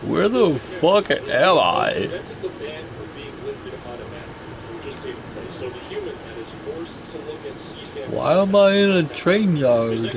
Where the fuck am I? Why am I in a train yard?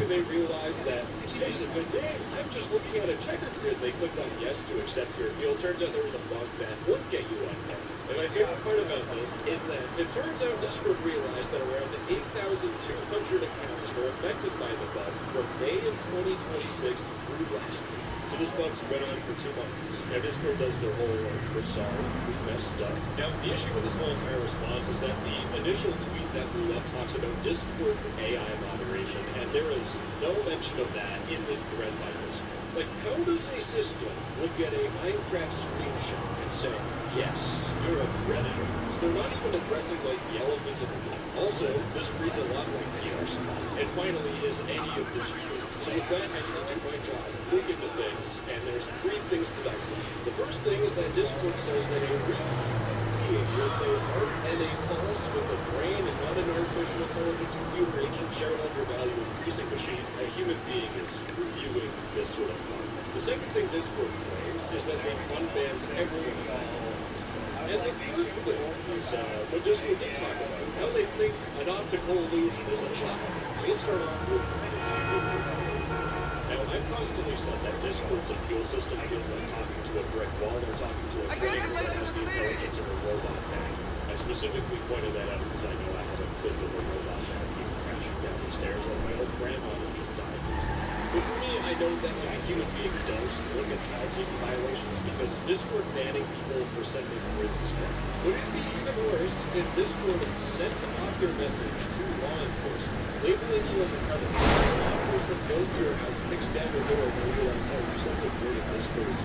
Looking at a checker grid, they clicked on yes to accept your appeal. Turns out there was a bug that would get you unbanned. And my favorite part about this is that it turns out Discord realized that around 8,200 accounts were affected by the bug from May of 2026 through last week. So this bug went on for 2 months. Now Discord does their whole we're sorry, we messed up. Now the issue with this whole entire response is that the initial tweet that blew up talks about Discord's AI moderation, and there is no mention of that in this thread by Discord. Like, how does a system look at a Minecraft screenshot and say, yes, you're a predator? So they're not even addressing, like, the elephant in the room. Also, this reads a lot like PR stuff. And finally, is any of this true? So with that, I need to do my job, look into things, and there's 3 things to dissect. The first thing is that Discord says that a real behavior is a heart and a pulse with a brain and not an artificial intelligence computer agent shareholder value increasing machine. A human being is reviewing this sort of fun. The second thing Discord claims is that they unbanned everyone involved. And the third thing is what Discord did talk about, how they think an optical illusion is a child. They start off with now, I've constantly said that Discord's appeal system feels like talking to a brick wall or talking to a train that has the intelligence of a robot back. I specifically pointed that out because I know I have a clip of a robot that came crashing down the stairs like my old grandma who just died. But for me, I know that like a human being does look at child safety violations because Discord banning people for sending words is wrong. Would it be even worse if Discord sent off your message to law enforcement, labeling you as a predator? Law enforcement goes to your house, kicks down your door, and you're like, oh, you sent a word of Discord.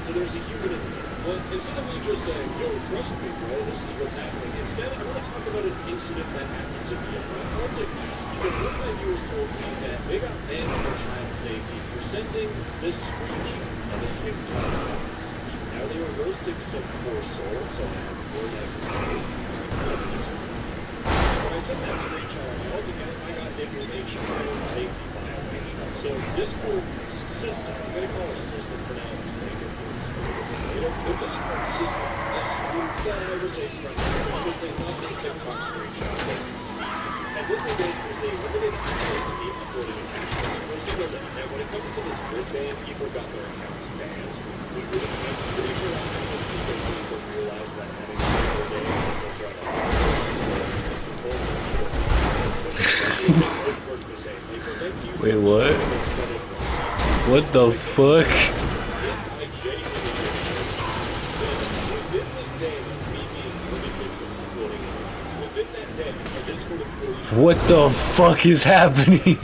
So there's a human in there. But instead of me just saying, yo, trust me, bro, this is what's happening, instead I want to talk about an incident that happens in the Atlantic. Because one of my viewers told me that they got banned for child safety for sending this screenshot of a TikTok box. Now they were roasting some poor soul, so I have 4 negative. When I sent that screenshot on my alt account, I got hit with a child safety violation. So Discord system, I'm going to call it a system for now, just make it the Discord system assumed that I was a friend because they thought they TikTok screenshot was and what they did is they limited access to the uploading accounts. Now, when it comes to this grid ban, people got their accounts banned. We would have been pretty sure that people realized that having a single day will try to Wait, what? What the fuck? What the fuck is happening?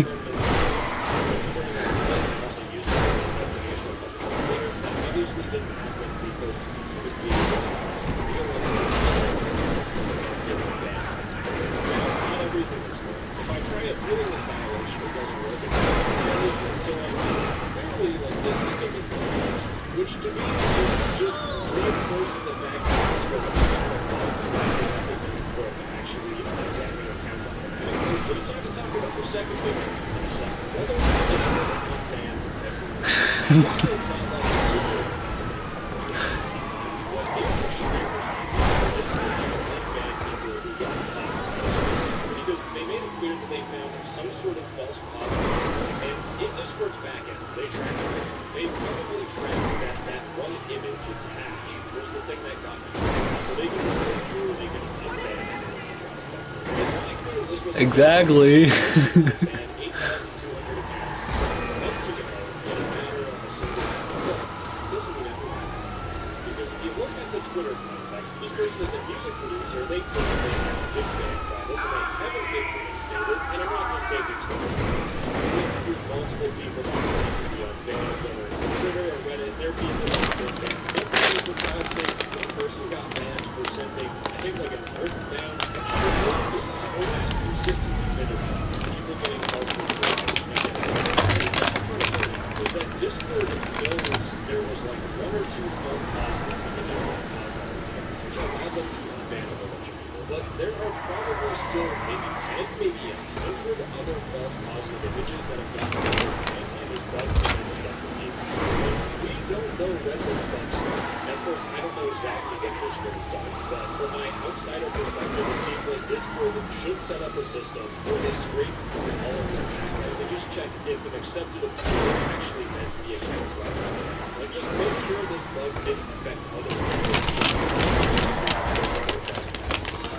Exactly. know when this bug started. And of course, I don't know exactly when Discord is done, but from my outsider perspective, it seems like Discord should set up a system where they scrape through all of their background and just check if an accepted approval actually meant to be a correct route. Like, just make sure this bug didn't affect other people.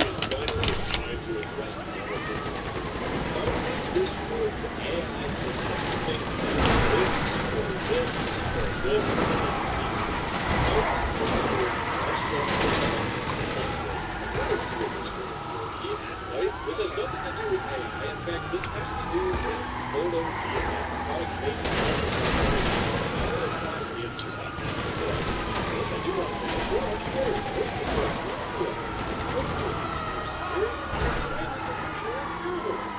It's finally time to address the problem. Discord's AI system thinks that this or this or this This has nothing to do with AI. In fact, this has to do with photo DNA, product based on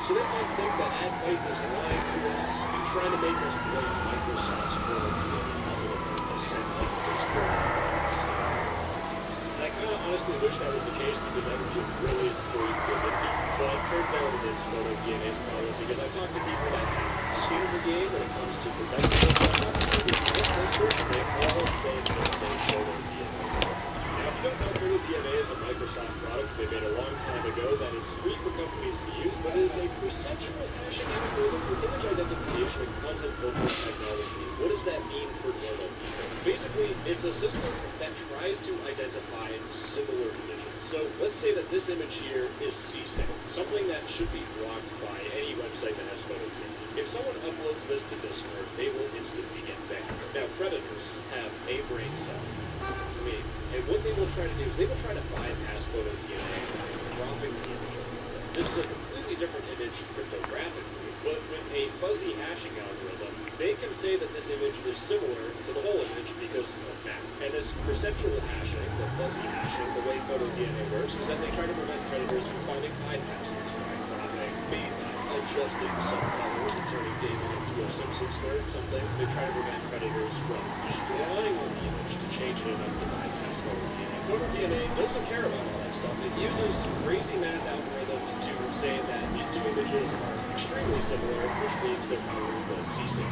so they might think that AdBite is lying to us and trying to make us blame Microsoft's photo DNA as a sentient I kind of honestly wish that was the case because that would be a brilliant story to get into. But it turns out it is photo DNA's problem because I've talked to people that skew the game when it comes to protecting they all say the same photo DNA. Now, if you don't know, photo DNA is a Microsoft product they made a long time ago that is free for companies to use, but it is a perceptual hashing algorithm for image identification and content filtering technology. What does that mean for normal people? Basically, it's a system that tries to identify similar images. So let's say that this image here is CSAM, something that should be blocked by any website that has photo DNA. If someone uploads this to Discord, they will instantly get banned. Now, predators have a brain cell. And what they will try to do is they will try to bypass photo DNA by dropping the image. This is a completely different image cryptographically, but with a fuzzy hashing algorithm, they can say that this image is similar to the whole image because of that. And this perceptual hashing, the fuzzy hashing, the way photo DNA works is that they try to prevent predators from finding bypasses by dropping, maybe adjusting some colors and turning Damon into a Simpsons story or something. They try to prevent predators from just drawing on the image to change it enough to bypass photo DNA. Photo DNA doesn't care about all that stuff. It uses crazy math algorithms to say that these two images are extremely similar, which means they're probably both CSAM.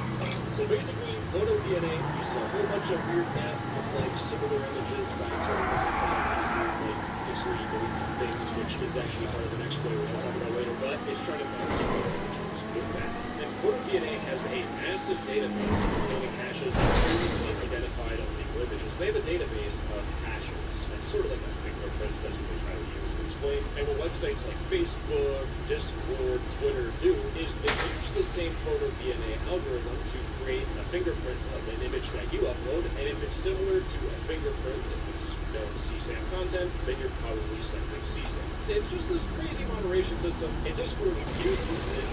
So basically, photo DNA uses a whole bunch of weird math of like similar images by turning them into these weird like pixely noisy things, which is actually part of the next layer, which I'll talk about later, but it's trying to find similar images with that. And photo DNA has a massive database containing hashes that are previously identified on legal images. They have a database of hashes. That's sort of like a fingerprint, that's what they try to use to explain. And what websites like Facebook, Discord, Twitter do is they use the same photo DNA algorithm to create a fingerprint of an image that you upload, and if it's similar to a fingerprint, if it's known CSAM content, then you're probably sending CSAM. It's just this crazy moderation system, and Discord uses it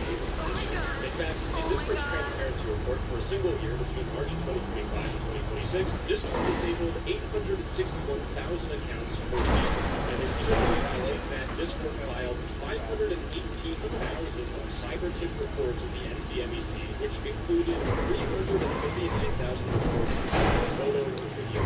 in fact, in Discord's transparency report for a single year between March 2025 and 2026, Discord disabled 861,000 accounts for CSAM, and they specifically highlight that Discord filed 518,000 cyber-tip reports with the NCMEC, which included 359,000 reports of photo and video.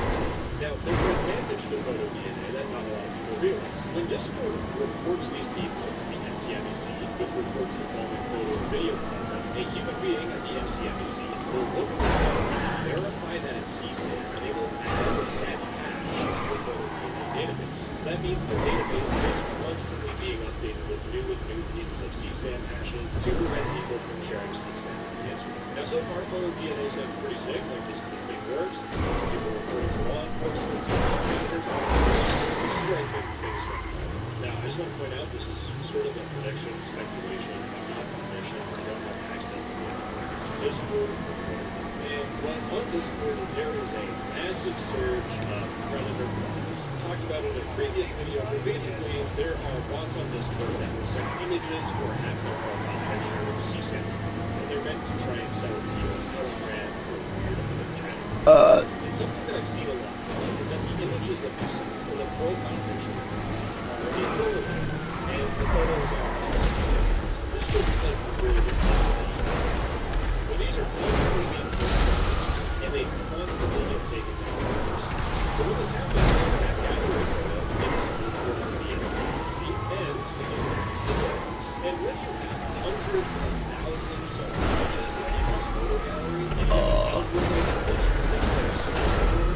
Now, there's an advantage to photo DNA that not a lot of people realize. When Discord reports these people to the NCMEC with reports involving photo and video content, a human being at the NCMEC will look at the verify that it's CSAM, and they will add that hash to the photo DNA database. So that means the database is constantly being updated with new pieces of CSAM hashes to prevent people from sharing CSAM on the internet. Now, so far, photo DNA sounds pretty sick, like this thing works, people report it to law enforcement, this is where I think things are. Now, I just want to point out, this is sort of a prediction, speculation, not permission, I don't have access to Discord, and on Discord, there is a massive surge of predator bots. Talked about it in a previous video, but basically, there are bots on Discord that will send images or have their profile picture with CSAM. And they're meant to try and sell it to you on Telegram or weird other chat. And something that I've seen a lot is that the images that you send for the profile picture are a photo, and the photos are all CSAM. This shows like really good CSAM. Well, these are constantly being posted, and they constantly get taken down. So what has happened is that gallery photo is reported to the NCC and the internet. And when you have hundreds of thousands of images in this photo gallery, and algorithm that looks for things that are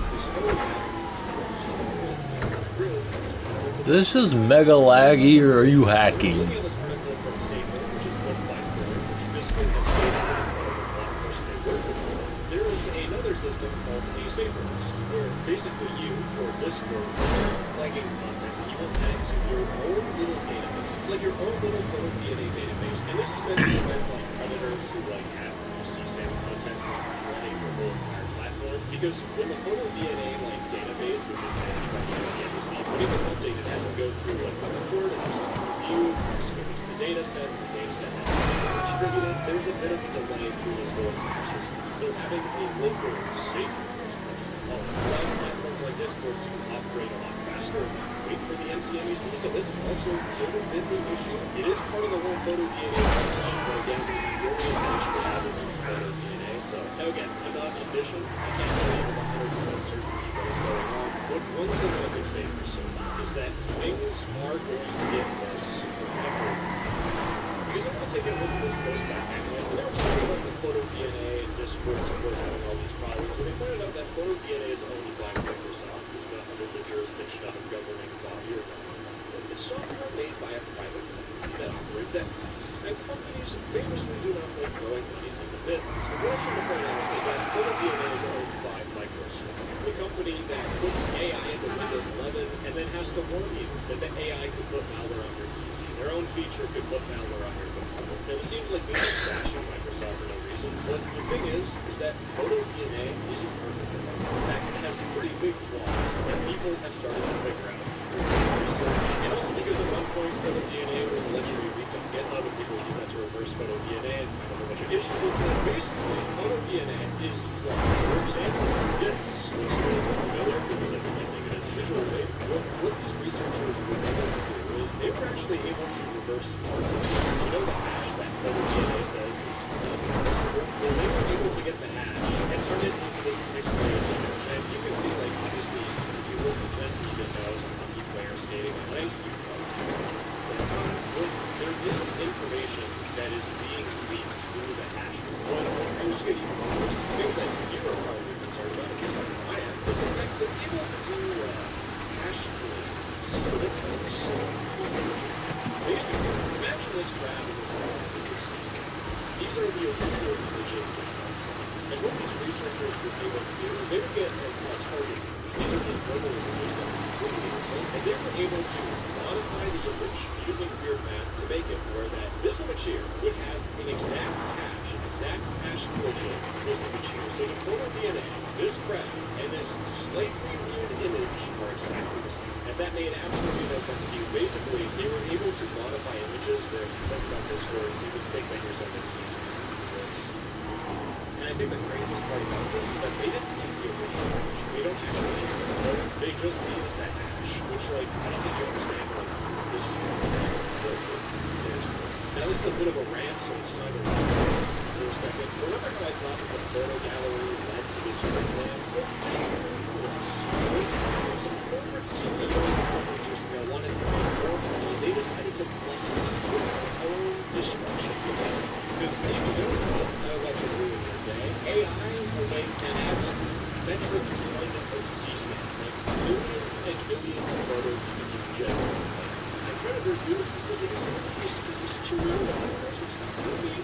this just mega laggy or are you hacking? Looking at this article from Safer, which is one platform, which basically has stated that they work with. There is another system called Safer, where basically you, or Discord, flagging content, you will add to your own little database. It's like your own little photo DNA database, and this is meant to prevent like predators who like have CSAM content running your whole entire platform. Because when the photo DNA like database, which is managed by the NCMC, when it gets updated, it has to go through like a report, it has to review, it has to go into the data set has to be distributed. There's a bit of a delay through this whole entire system. So having a local safe allows platforms like Discord to operate a lot faster and not wait for the NCMEC. So this is also sort of been the issue. It is part of the whole photo DNA process, but again, the organization that has its photo DNA. So now again, I'm not omniscient. I can't tell you with 100% certainty what is going on. But one thing I can say for certain is that things are going to get worse forever. Because I'm going to take a look at this post back anyway. They were talking about the photo DNA and Discord support having all these problems. But they pointed out that photo DNA is owned by Microsoft, who's not under the jurisdiction of a governing body or government. It's software made by a private company that operates at cost. And companies famously do not like throwing monies into bits. So what I'm trying to point out is that photo DNA is owned by Microsoft, the company that puts AI into Windows 11 and then has to warn you that the AI could put malware on your PC. Their own feature could put malware on your computer. And it seems like they're just bashing Microsoft for no reason. But the thing is that photo DNA isn't perfect. In fact, it has pretty big flaws that people have started to figure out. And also because at one point photo DNA was allegedly leaked on GitHub and people use that to reverse photo DNA and kind of a bunch of issues with that. Basically, photo DNA is flawed. For example, this, which is familiar because I've been using it individually, what these researchers were able to do is they were actually able to reverse parts of it. You know the hash that photo DNA says is well, they were able to get the hash and turn it into this text page. And you can see, like, obviously, if you look at this, you can know some hockey player skating on ice. But there is information that is being leaked through the hash. But I'm just going to even worse. The thing that you are probably concerned about, just like I am, is the fact that able to do hash cleans for the so basically, imagine this graph in this graph with your CSAM. These are the official images. And what these researchers were able to do is they would get a target, either in verbal images that were completely innocent, and they were able to modify the image using weird math to make it where that this image here would have an exact hash collision this image here. So the photo DNA, this graph, and this slightly weird image are exactly the same. And that made absolutely no sense to you. Basically, they were able to modify images where you sent it on Discord, you could think that you're sending CC. And I think the craziest part about this is that they didn't need the original image. They don't actually need it. They just needed that hash, which, like, I don't think you understand, like, this is now this is a bit of a rant, so it's time to for a second. Remember how I thought that the photo gallery led to this great land? Some corporate CEOs a couple years ago wanted to make more money. They decided to bless us with their own destruction together. Because if you don't know what you're doing today, AI will make an absolute metric ton of CSAM, like millions and millions of photos you can generate. And predators do this because they just to realize that's what's not going to be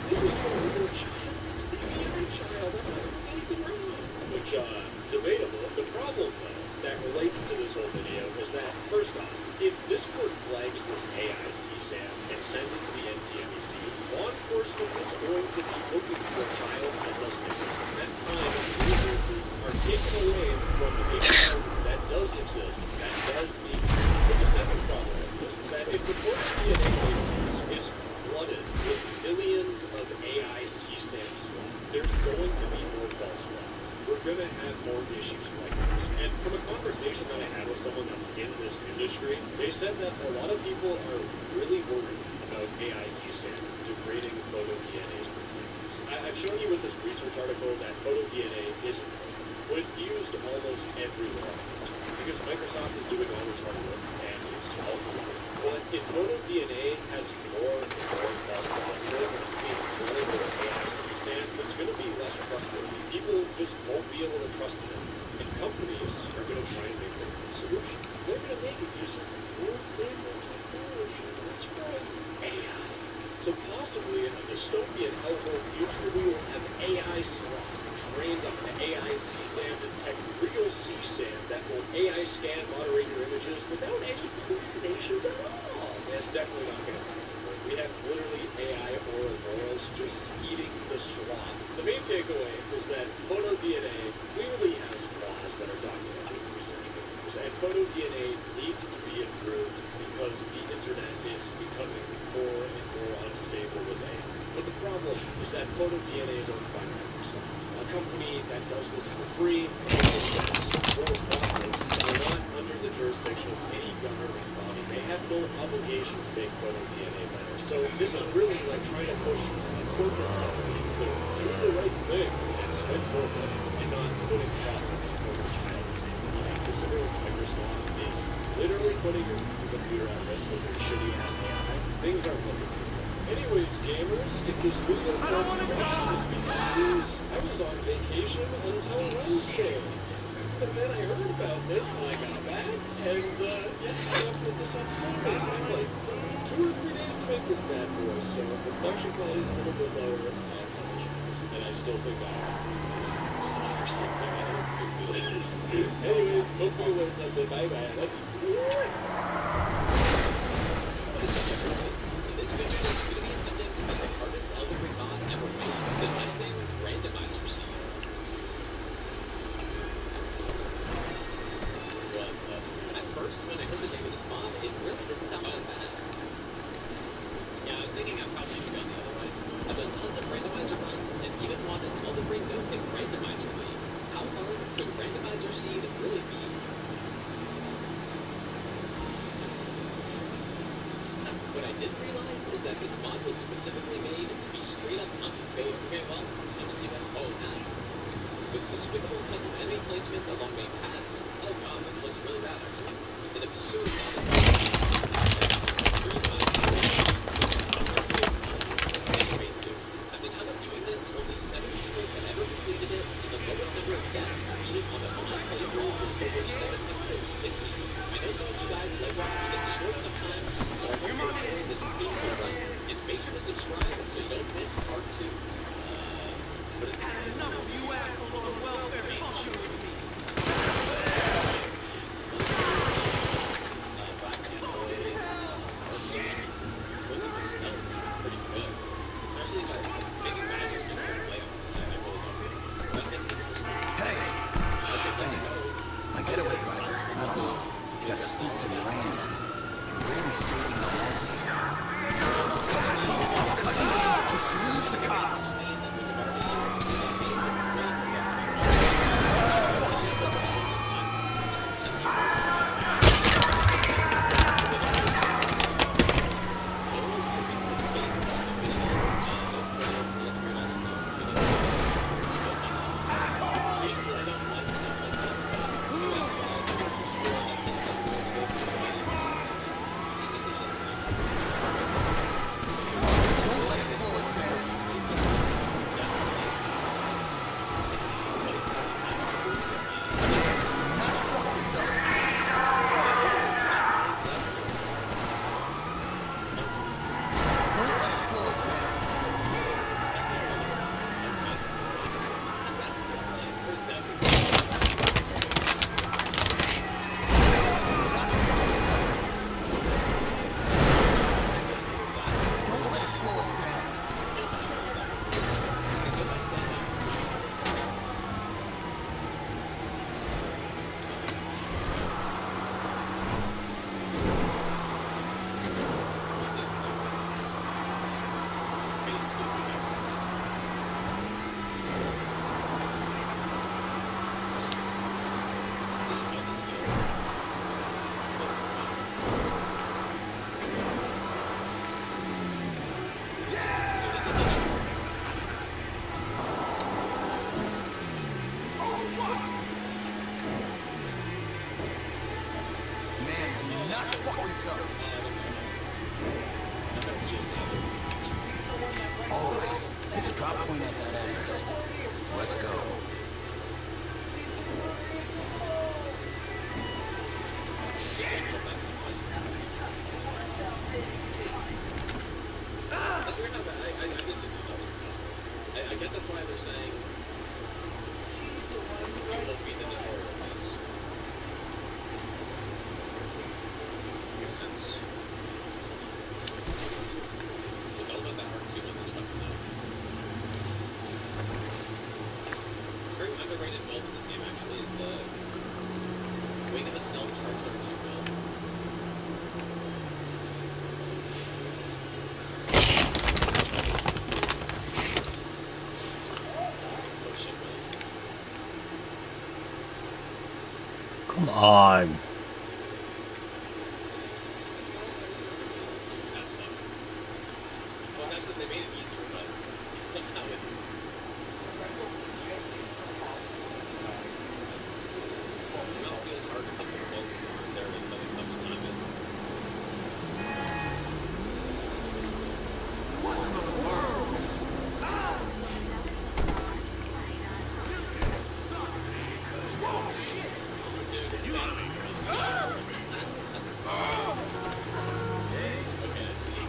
this is for a little child. It's the AI child. That's not doing anything wrong. Which, debatable. The problem, though, that relates to this whole video is that, first off, if Discord flags this AI CSAM and sends it to the NCMEC, law enforcement is going to be looking for a child that doesn't exist. That time and resources are taken away from the child that does exist, that does need. But the second problem is that if the photo DNA is flooded with millions of AI CSAM swap, there's going to be more false flags. We're going to have more issues like this. And from a conversation that I had with someone that's in this industry, they said that a lot of people are really worried about AI CSAM degrading photo DNA's performance. I've shown you with this research article that photo DNA isn't, but it's used almost everywhere. Because Microsoft is doing all this hard work and it's all good. But if photo DNA has more and more false positives and more AI CSAM, it's going to be less trustworthy. People just won't be able to trust in it. And companies are going to try and make their own solutions. They're going to gonna make it using world famous technology. That's right, AI. So possibly in a dystopian hellhole future, we will have AI SWAT trained on the AI CSAM to detect real CSAM that will AI scan, moderate your images without any hallucinations at all. Yeah, it's definitely not gonna happen. We have literally AI Ouroboros just eating the SWAT. The main takeaway is that photo DNA clearly has flaws that are documented in research papers, and photo DNA needs to be improved because the internet is becoming more and more unstable with AI. But the problem is that photo DNA is owned by Microsoft, a company that does this for free, for profits, that are not under the jurisdiction of any government body. They have no obligation to make photo DNA better. So this is really like trying to push a corporate company to do the right thing and spend more money and not putting profits over child safety. Considering Microsoft is literally putting your computer at risk with their shitty ass AI, things aren't looking good. Anyways, gamers, if this video caused questions because I was on vacation until Wednesday. And then I heard about this when I got back, and yeah, I put this on Sundays. I have like 2 or 3 days to make this bad boy, so the production quality is a little bit lower. I apologize, and I still think I have or something. I don't think it. Anyways, hopefully you learned something. Bye bye. I love you. In this video, we're going to be attempting to make the hardest ELDEN mod ever made, the Finnegain randomizer seed. At first, when I heard the name of this mod, it really didn't sound that bad. Yeah, I was thinking I'd probably have gone the other way. I've done tons of randomizer runs, and even wanted ELDEN Ring Note in randomizer league. How hard could randomizer seed really be? What I didn't realize is that this mod was specifically made to be straight up unfair. Okay, well, let me see that. Oh, now. With despicable custom enemy placement along main paths. Oh god, this looks really bad actually. An absurd amount of anyways, dude, at the time of doing this, only 7 people had ever completed it, and the lowest number of deaths to beat it on the mod playthrough was over 750. I know some of you guys like watching me get destroyed sometimes, so I hope you're enjoying this painful run. And make sure to subscribe so you don't miss part 2. But it's Had enough of you assholes on welfare fucking with me. My getaway driver, I don't know, got spooked and ran. You're really saving the house here. Just lose the cops! All right, there's a drop point at that address. Let's go. Shit! Come on. That's tough. Well, that's what they made it easier, but somehow it. Now it feels harder to put the focus on there when it comes to time in. What in the world? Whoa, shit! Dude, You... okay, I see.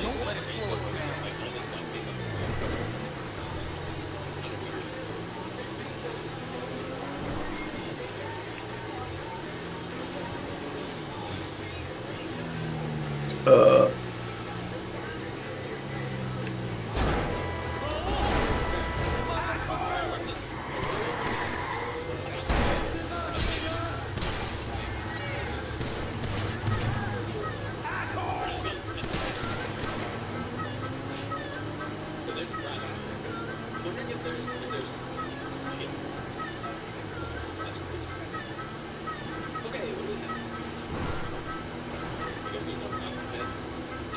Don't let it slow us down. So there's Brad. I'm wondering if there's Skryim. That's crazy. Okay, what do we have? I guess there's no problem with it.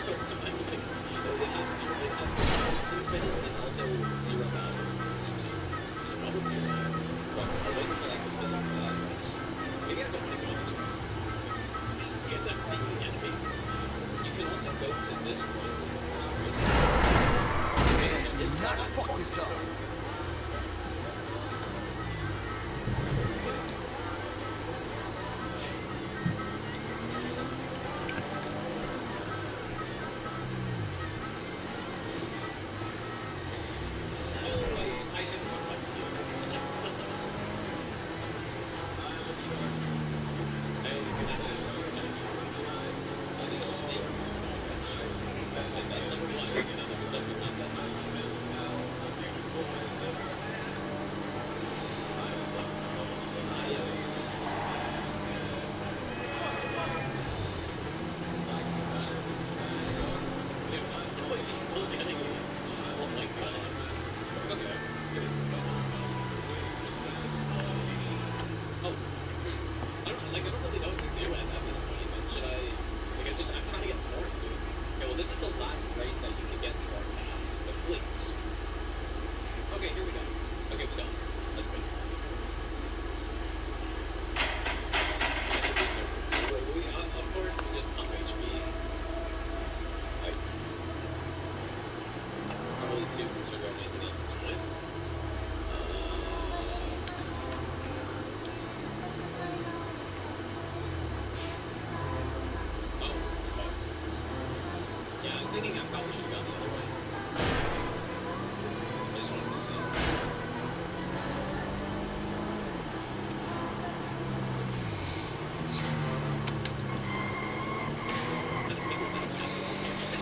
There's some everything. They have zero, they have infinite and also zero value. There's probably just but I'll wait until I can visit for that place. Maybe I don't want to go this way. Get that thing again, maybe. You can also go to this one. It's not fuck this up. thinking I probably should have gone the other way. I just wanted to see. I think people think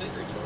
Secret